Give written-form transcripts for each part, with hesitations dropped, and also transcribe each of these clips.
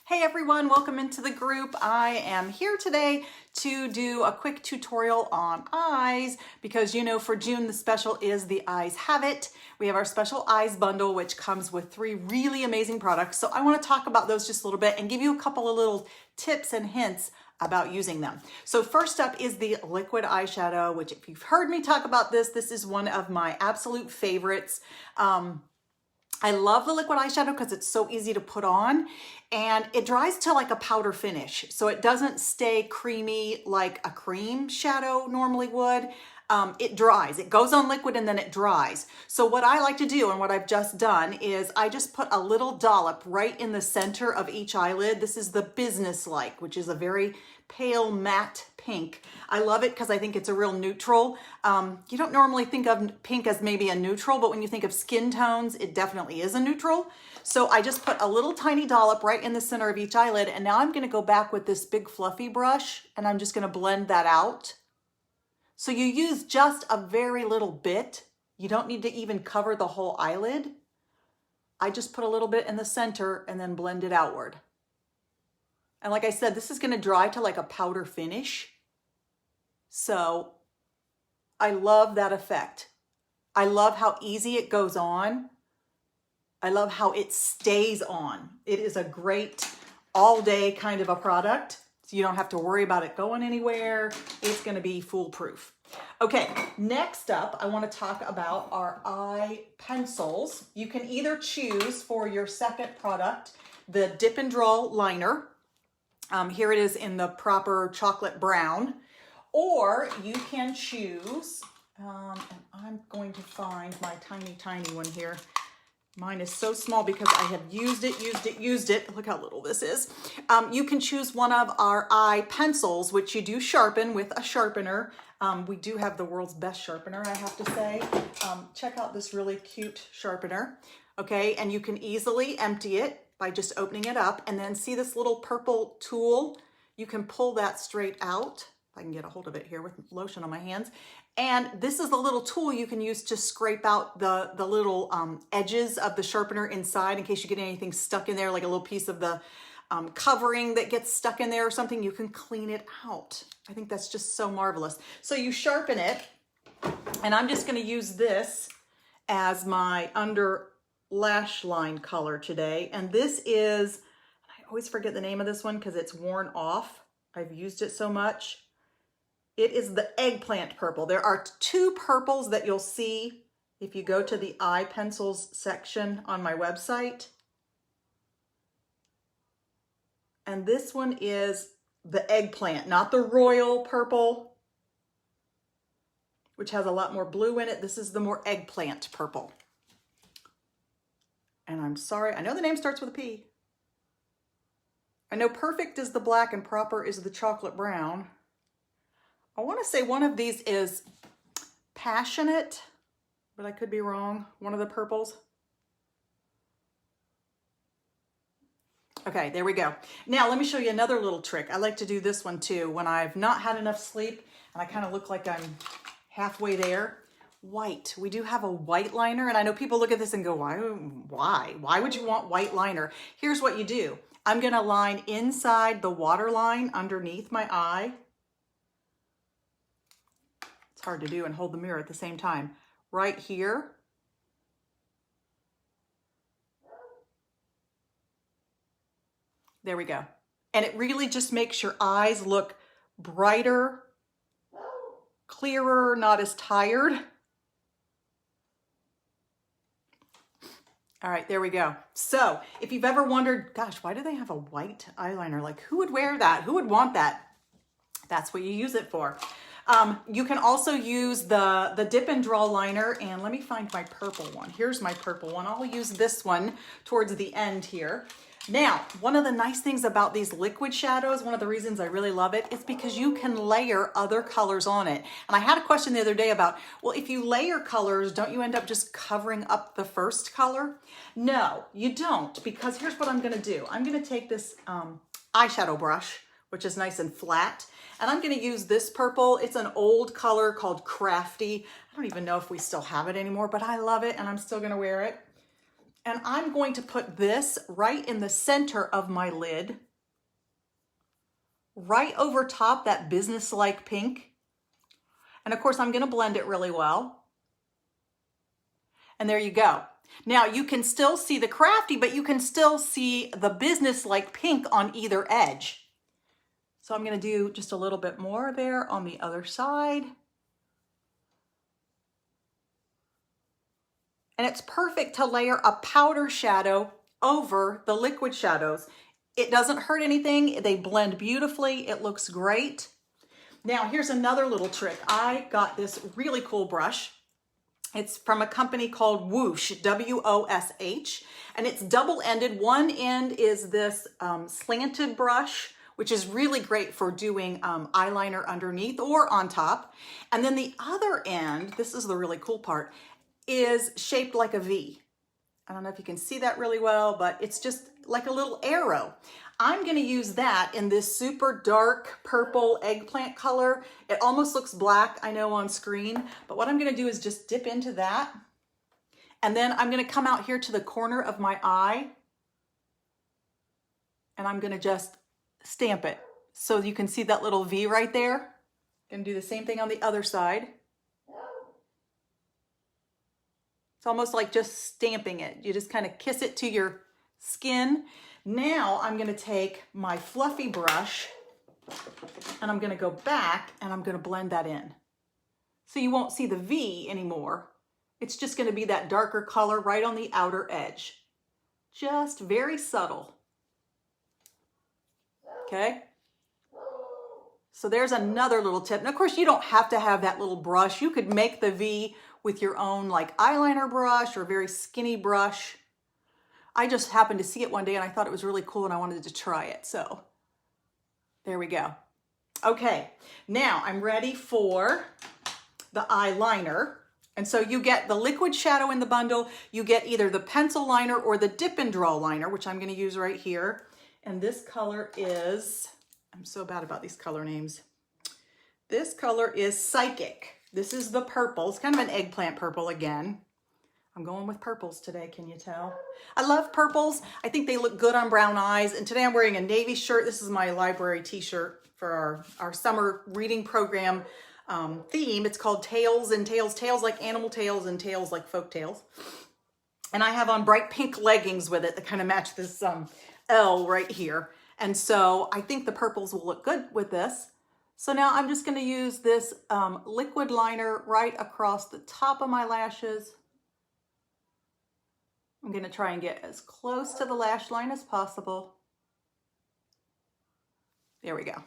Hey everyone, welcome into the group. I am here today to do a quick tutorial on eyes because for June the special is the Eyes Have It. We have our special eyes bundle which comes with 3 really amazing products. So I want to talk about those just a little bit and give you a couple of little tips and hints about using them. So first up is the liquid eyeshadow, which if you've heard me talk about this is one of my absolute favorites. I love the liquid eyeshadow because it's so easy to put on and it dries to like a powder finish. So it doesn't stay creamy like a cream shadow normally would. It dries, it goes on liquid and then it dries. So what I like to do and what I've just done is I just put a little dollop right in the center of each eyelid. This is the Business Like, which is a very pale matte pink. I love it because I think it's a real neutral. You don't normally think of pink as maybe a neutral, but when you think of skin tones, it definitely is a neutral. So I just put a little tiny dollop right in the center of each eyelid. And now I'm going to go back with this big fluffy brush and I'm just going to blend that out. So you use just a very little bit. You don't need to even cover the whole eyelid. I just put a little bit in the center and then blend it outward. And like I said, this is going to dry to like a powder finish. So I love that effect. I love how easy it goes on. I love how it stays on. It is a great all day kind of a product. So you don't have to worry about it going anywhere. It's going to be foolproof. Okay, next up, I want to talk about our eye pencils. You can either choose for your second product, the Dip and Draw liner. Here it is in the proper chocolate brown. Or you can choose, and I'm going to find my tiny one here. Mine is so small because I have used it. Look how little this is. You can choose one of our eye pencils, which you do sharpen with a sharpener. We do have the world's best sharpener, I have to say. Check out this really cute sharpener. Okay, and you can easily empty it by just opening it up. And then see this little purple tool? You can pull that straight out. If I can get a hold of it here with lotion on my hands. And this is the little tool you can use to scrape out the little edges of the sharpener inside in case you get anything stuck in there, like a little piece of the covering that gets stuck in there or something. You can clean it out. I think that's just so marvelous. So you sharpen it, and I'm just going to use this as my under lash line color today. And this is, I always forget the name of this one because it's worn off. I've used it so much. It is the eggplant purple. There are 2 purples that you'll see if you go to the eye pencils section on my website. And this one is the eggplant, not the royal purple, which has a lot more blue in it. This is the more eggplant purple. And I'm sorry, I know the name starts with a P. I know Perfect is the black and Proper is the chocolate brown. I want to say one of these is Passionate, but I could be wrong. One of the purples. Okay, there we go. Now let me show you another little trick. I like to do this one too when I've not had enough sleep and I kind of look like I'm halfway there. White. We do have a white liner, and I know people look at this and go, why would you want white liner? Here's what you do. I'm going to line inside the water line underneath my eye. It's hard to do and hold the mirror at the same time. Right here. There we go. And it really just makes your eyes look brighter, clearer, not as tired. All right, there we go. So if you've ever wondered, gosh, why do they have a white eyeliner? Like, who would wear that? Who would want that? That's what you use it for. You can also use the Dip and Draw liner, and let me find my purple one. Here's my purple one. I'll use this one towards the end here. Now, one of the nice things about these liquid shadows, one of the reasons I really love it, is because you can layer other colors on it. And I had a question the other day about, well, if you layer colors, don't you end up just covering up the first color? No, you don't, because here's what I'm going to do. I'm going to take this eyeshadow brush, which is nice and flat, and I'm going to use this purple. It's an old color called Crafty. I don't even know if we still have it anymore, but I love it, and I'm still going to wear it. And I'm going to put this right in the center of my lid, right over top that business-like pink. And of course, I'm going to blend it really well. And there you go. Now you can still see the crafty, but you can still see the business-like pink on either edge. So I'm going to do just a little bit more there on the other side. And it's perfect to layer a powder shadow over the liquid shadows. It doesn't hurt anything. They blend beautifully. It looks great. Now here's another little trick. I got this really cool brush. It's from a company called Woosh, W-O-S-H, and it's double-ended. One end is this slanted brush, which is really great for doing eyeliner underneath or on top. And then the other end, this is the really cool part, is shaped like a V. I don't know if you can see that really well, but it's just like a little arrow. I'm going to use that in this super dark purple eggplant color. It almost looks black, I know, on screen, but what I'm going to do is just dip into that. And then I'm going to come out here to the corner of my eye, and I'm going to just stamp it. So you can see that little V right there. Going to do the same thing on the other side. It's almost like just stamping it. You just kind of kiss it to your skin. Now I'm going to take my fluffy brush and I'm going to go back and I'm going to blend that in. So you won't see the V anymore. It's just going to be that darker color right on the outer edge. Just very subtle. Okay? So there's another little tip. And of course, you don't have to have that little brush. You could make the V with your own like eyeliner brush or a very skinny brush. I just happened to see it one day and I thought it was really cool and I wanted to try it. So there we go. Okay, now I'm ready for the eyeliner. And so you get the liquid shadow in the bundle. You get either the pencil liner or the dip and draw liner, which I'm going to use right here. And this color is, I'm so bad about these color names. This color is Psychic. This is the purple. It's kind of an eggplant purple again. I'm going with purples today, can you tell? I love purples. I think they look good on brown eyes. And today I'm wearing a navy shirt. This is my library t-shirt for our summer reading program theme. It's called Tales and Tales. Tales like animal tales and tales like folk tales. And I have on bright pink leggings with it that kind of match this L right here. And so I think the purples will look good with this. So now I'm just going to use this liquid liner right across the top of my lashes. I'm going to try and get as close to the lash line as possible. There we go.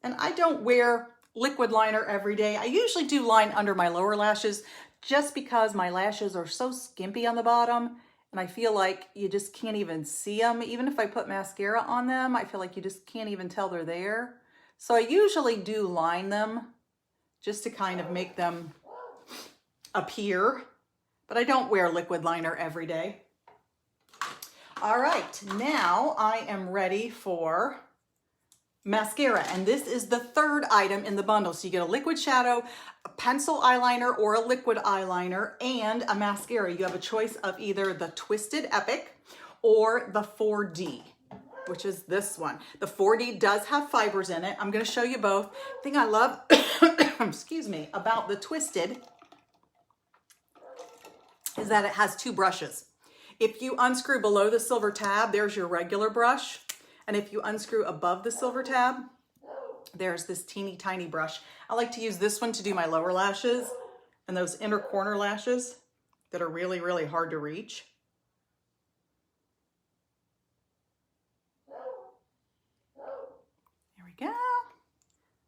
And I don't wear liquid liner every day. I usually do line under my lower lashes just because my lashes are so skimpy on the bottom and I feel like you just can't even see them. Even if I put mascara on them, I feel like you just can't even tell they're there. So I usually do line them just to kind of make them appear. But I don't wear liquid liner every day. All right, now I am ready for mascara. And this is the third item in the bundle. So you get a liquid shadow, a pencil eyeliner or a liquid eyeliner, and a mascara. You have a choice of either the Twisted Epic or the 4D, which is this one. The 4D does have fibers in it. I'm gonna show you both. The thing I love, excuse me, about the Twisted is that it has two brushes. If you unscrew below the silver tab, there's your regular brush. And if you unscrew above the silver tab, there's this teeny tiny brush. I like to use this one to do my lower lashes and those inner corner lashes that are really, really hard to reach. There we go.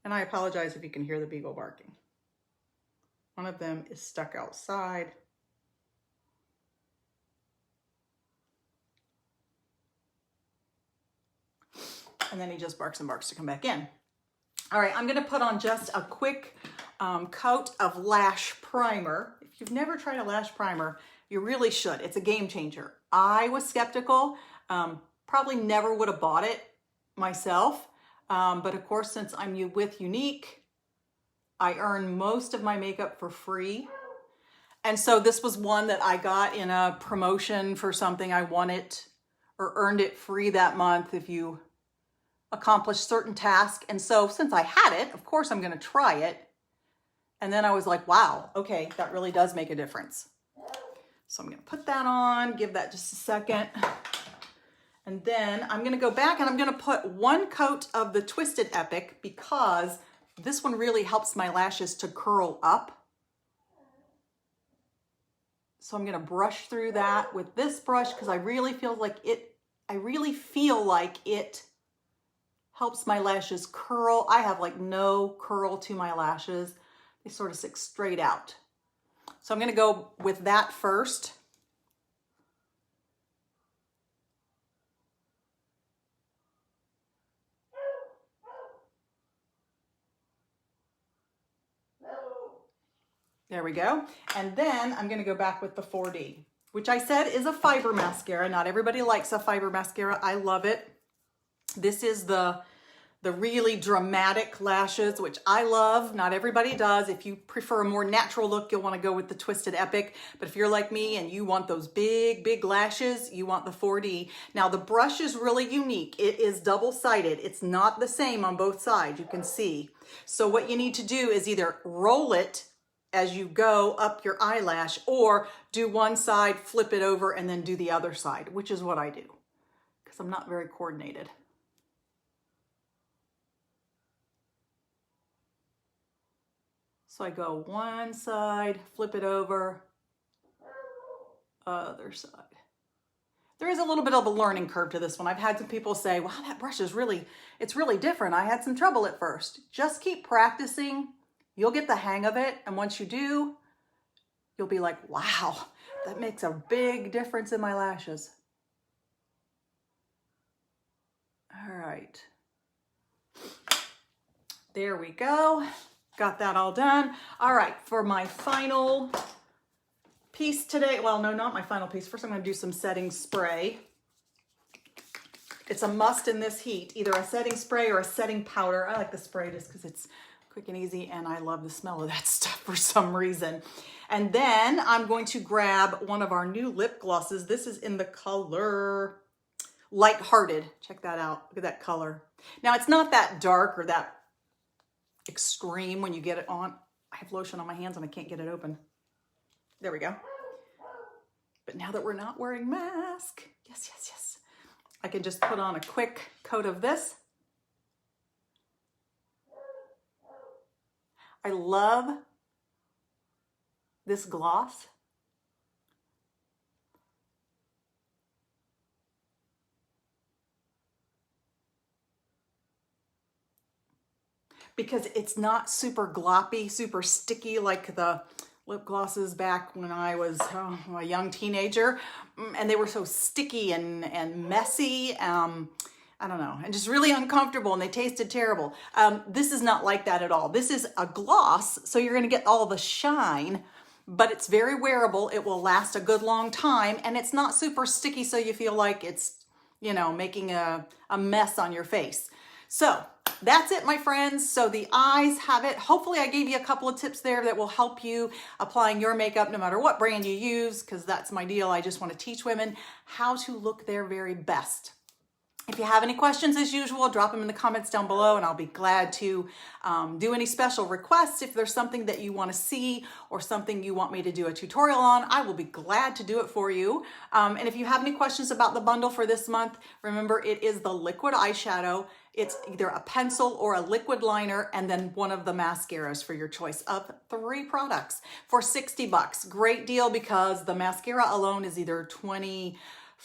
And I apologize if you can hear the beagle barking. One of them is stuck outside. And then he just barks and barks to come back in. All right, I'm gonna put on just a quick coat of lash primer. If you've never tried a lash primer, you really should. It's a game changer. I was skeptical, probably never would have bought it myself. But of course, since I'm with Unique, I earn most of my makeup for free. And so this was one that I got in a promotion for something. I won it or earned it free that month if you accomplish certain tasks. And so since I had it, of course I'm going to try it. And then I was like, wow, okay, that really does make a difference. So I'm going to put that on, give that just a second. And then I'm going to go back and I'm going to put one coat of the Twisted Epic because this one really helps my lashes to curl up. So I'm going to brush through that with this brush because I really feel like it helps my lashes curl. I have like no curl to my lashes. They sort of stick straight out. So I'm going to go with that first. There we go. And then I'm going to go back with the 4D, which I said is a fiber mascara. Not everybody likes a fiber mascara. I love it. This is the really dramatic lashes, which I love. Not everybody does. If you prefer a more natural look, you'll want to go with the Twisted Epic. But if you're like me and you want those big, big lashes, you want the 4D. Now the brush is really unique. It is double-sided. It's not the same on both sides, you can see. So what you need to do is either roll it as you go up your eyelash or do one side, flip it over, and then do the other side, which is what I do because I'm not very coordinated. So I go one side, flip it over, other side. There is a little bit of a learning curve to this one. I've had some people say, wow, that brush is it's really different. I had some trouble at first. Just keep practicing. You'll get the hang of it. And once you do, you'll be like, wow, that makes a big difference in my lashes. All right. There we go. Got that all done. All right, for my final piece today, well, no, not my final piece. First, I'm going to do some setting spray. It's a must in this heat, either a setting spray or a setting powder. I like the spray just because it's quick and easy, and I love the smell of that stuff for some reason. And then I'm going to grab one of our new lip glosses. This is in the color Lighthearted. Check that out. Look at that color. Now, it's not that dark or that extreme when you get it on. I have lotion on my hands and I can't get it open. There we go. But now that we're not wearing masks, yes, I can just put on a quick coat of this. I love this gloss. Because it's not super gloppy, super sticky like the lip glosses back when I was a young teenager. And they were so sticky and messy. I don't know, and just really uncomfortable, and they tasted terrible. This is not like that at all. This is a gloss, so you're gonna get all the shine, but it's very wearable. It will last a good long time, and it's not super sticky so you feel like it's, you know, making a mess on your face. So that's it, my friends. So the eyes have it. Hopefully I gave you a couple of tips there that will help you applying your makeup no matter what brand you use, because that's my deal. I just want to teach women how to look their very best. If you have any questions, as usual, drop them in the comments down below, and I'll be glad to do any special requests. If there's something that you want to see or something you want me to do a tutorial on, I will be glad to do it for you. And if you have any questions about the bundle for this month, remember it is the liquid eyeshadow. It's either a pencil or a liquid liner, and then one of the mascaras for your choice of 3 products for $60. Great deal, because the mascara alone is either $24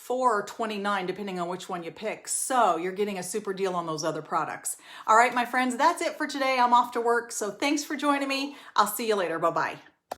or $29, depending on which one you pick. So you're getting a super deal on those other products. All right, my friends, that's it for today. I'm off to work. So thanks for joining me. I'll see you later. Bye-bye.